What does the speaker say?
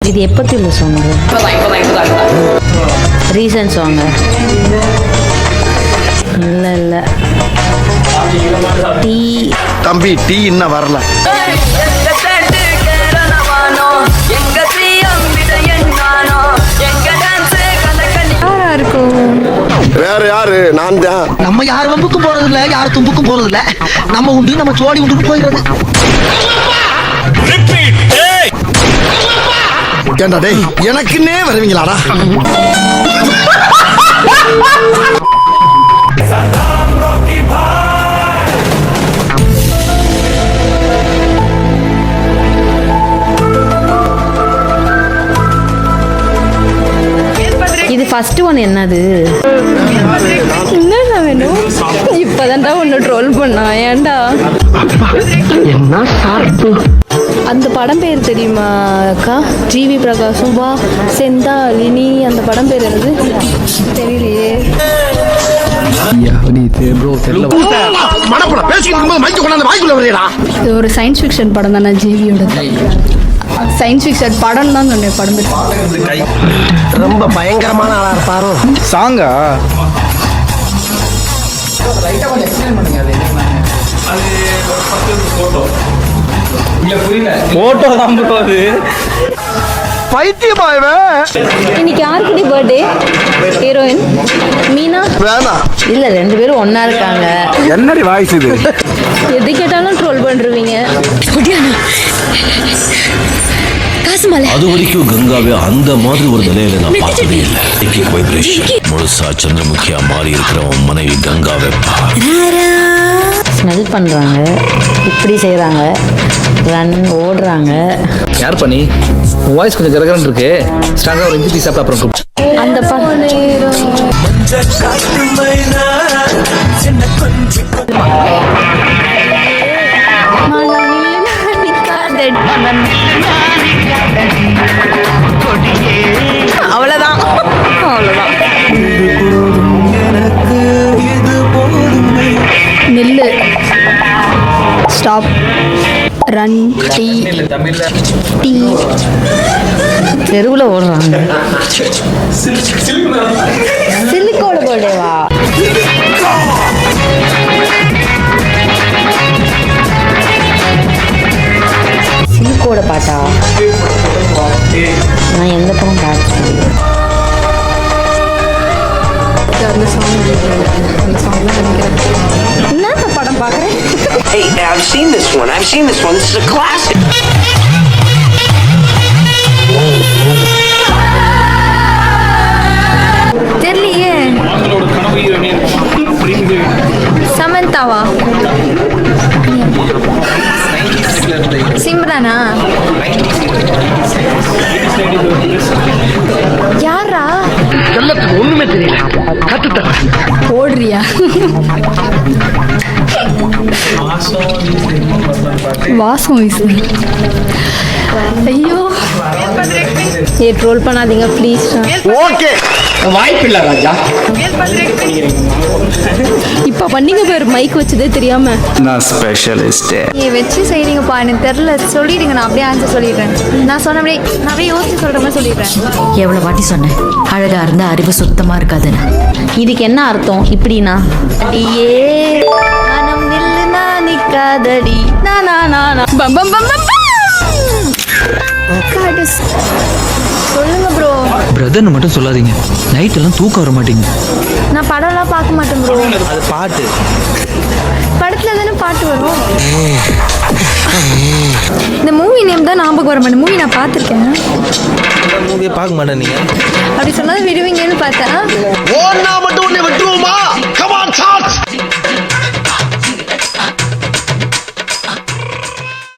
இது எப்பத்தி உள்ள song? Recent song இல்லை டீ தம்பி டீ இன்னும் வரல. வேற யாரு? நான் தான். நம்ம யார் வம்புக்கும் போறது இல்ல, யார் தும்புக்கும் போறது இல்ல. நம்ம உண்டு, நம்ம சோடி உண்டு போயிடுறது. ஏண்டா டேய், எனக்குன்னே வருவீங்களாடா? இது ஃபர்ஸ்ட் ஒன் என்னது? என்ன வேணும்? இப்பதான்டா ஒன்று ட்ரோல் பண்ணா. ஏன்டா என்ன சாப்பிட்டு அந்த படம் பேர் தெரியுமா அக்கா? ஜிவி பிரகாஷ், சுபா, செந்தாலினி, அந்த படம் பேர் என்னது தெரியலையே. இது ஒரு சயின்ஸ் ஃபிக்ஷன் படம் தானே ஜிவியோட? சயின்ஸ் ஃபிக்ஷன் படம் தான் சொன்னேன். படம் ரொம்ப பயங்கரமான ஆளா இருப்பாரோ. சாங்கா போட்டோ தான் போகுது. பைத்தியமாயவே. இன்னைக்கு யாருக்கு பர்த்டே? ஹீரோயின் மீனா? வேணாம். இல்ல, ரெண்டு பேரும் ஒன்னா இருக்காங்க. என்னடி வாய்ஸ் இது? எது கேட்டாலும் ட்ரோல் பண்றீங்க. அது வரைக்கும் கங்காவே அந்த மாதிரி ஒரு நிலையில நான் பார்த்ததே இல்லை. முழுசா சந்திரமுகியா மாறி இருக்கிற உன் மனைவி கங்காவை ஸ்மெல் பண்றாங்க, இப்படி செய்யறாங்க, ரன் ஓடுறாங்க. யார் பண்ணி வாய்ஸ் கொஞ்சம் கரகரன் இருக்கு. ஸ்ட்ராங்கா ஒரு இஞ்சி டீ சாப்பிட்டு அப்புறம் அந்த அவ்வளவுதான் அவ்வளவுதான். நெல்லு ஸ்டாப் ரன் டீ டீ தெருவில் ஓடுறாங்க. சிலிக்கோட பர்த்டேவா? சிலிக்கோட பாட்டா? நான் எந்த படம் பார்த்தேன்? என்ன படம் பார்க்குறேன்? Hey, I've seen this one. This is a classic. தெரியலையே. சமந்தாவா? சிம்ரனா? யாரா? ஒண்ணுமே தெரியல. கத்துத்த ஓடுறியா? வாசம் வீசு. ஐயோ, ஏ ட்ரோல் பண்ணாதீங்க ப்ளீஸ். ஓகே, வாய்ப்பில்லை ராஜா. இப்போ பண்ணீங்க பேர் மைக் வச்சதே தெரியாம. நான் ஸ்பெஷலிஸ்ட். நீ வச்சு செய்றீங்கப்பா, எனக்கு தெரியல. சொல்லிடுங்க, நான் அப்படியே ஆன்சர் சொல்லிடுறேன். நான் சொன்னபடி நான் அப்படியே யோசிச்சு சொல்ற மாதிரி சொல்லிடுறேன். எவ்வளவு வாட்டி சொன்னேன் அழகா இருந்தா அறிவு சுத்தமா இருக்காதுன்னு. இதுக்கு என்ன அர்த்தம்? இப்படின்னா ஏ மனம் நில்லுனா நிக்காதடி நா நா நா நா பம் பம் பம் பம். சொல்லுங்க ப்ரோ. பிரதர்னு மட்டும் சொல்லாதீங்க, நைட் எல்லாம் தூக்கம் வர மாட்டீங்க. நான் படம்லாம் பார்க்க மாட்டேன் ப்ரோ. அது பாட்டு படத்துல தானே பாட்டு வரும். இந்த மூவி நேம் தான் ஞாபகம் வர மாட்டேன். மூவி நான் பார்த்துருக்கேன். மூவியை பார்க்க மாட்டேன் நீங்க. அப்படி சொன்னா விடுவீங்கன்னு பார்த்தேன். ஓ நாம